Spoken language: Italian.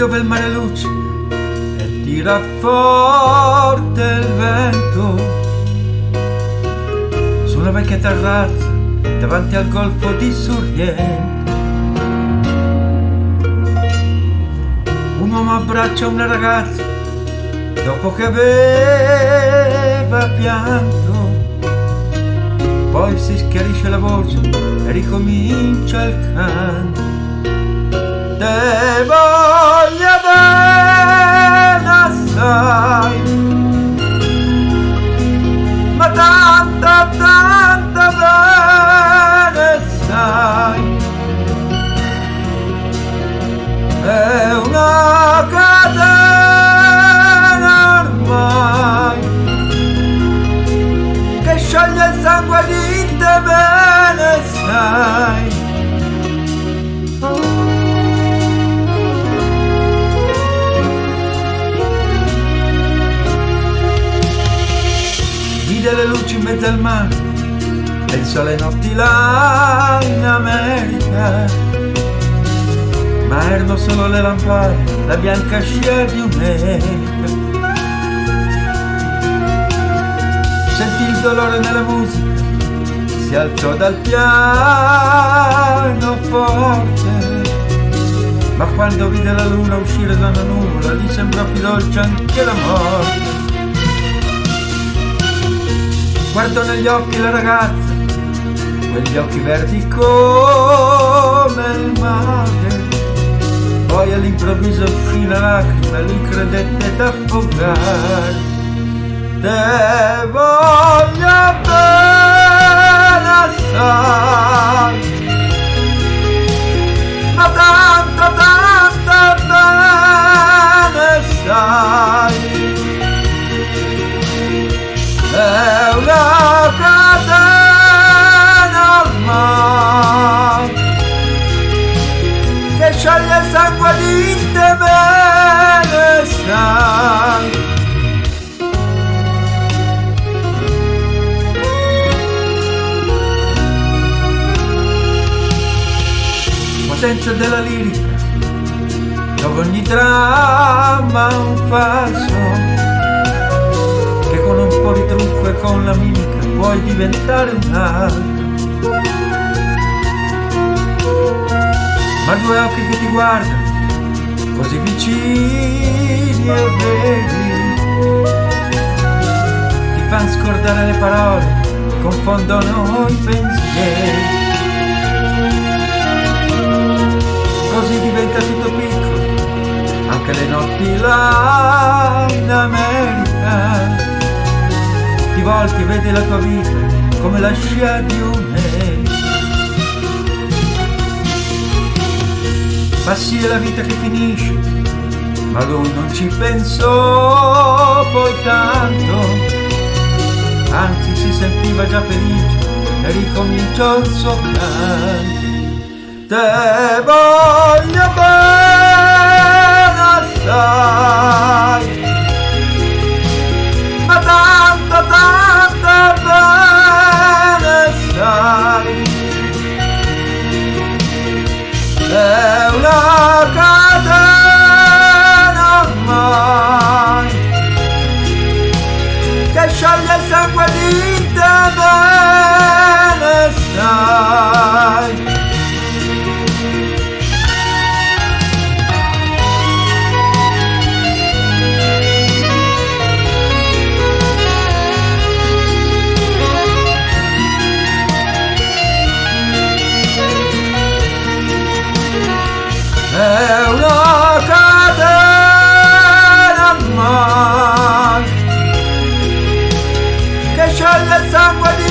dove il mare luccica e tira forte il vento, su una vecchia terrazza davanti al golfo di Sorrento. Un uomo abbraccia una ragazza dopo che aveva pianto, poi si schiarisce la voce e ricomincia il canto. Te voglio bene assai, ma tanta, tanta bene sai, è una catena ormai che scioglie il sangue di te, bene sai. Vide le luci in mezzo al mare, pensò alle notti là in America, ma erano solo le lampade, la bianca scia di un'elica. Sentì il dolore nella musica, si alzò dal pianoforte, ma quando vide la luna uscire da una nuvola gli sembrò più dolce anche la morte. Guardò negli occhi la ragazza, quegli occhi verdi come il mare, poi all'improvviso uscì una lacrima e lui credette d'affogare. Te voglio bene assai, ma tanto, tanto bene sai, è una catena ormai che scioglie il sangue di te, bene sai. Potenza della lirica, dove ogni dramma è un falso, che con un po' di trucco e con la mimica puoi diventare un altro. Ma due occhi che ti guardano, così vicini e veri, ti fanno scordare le parole, confondono i pensieri. Così diventa tutto piccolo, anche le notti là in America. Ti volti e vedi la tua vita come la scia di un'elica. Passi è la vita che finisce, ma lui non ci pensò poi tanto, anzi si sentiva già felice e ricominciò il suo canto. Te voglio bene assai, ma tanto, tanto bene sai, è una catena ormai che scioglie il sangue di te, bene sai. È una catena ormai che scioglie il sangue di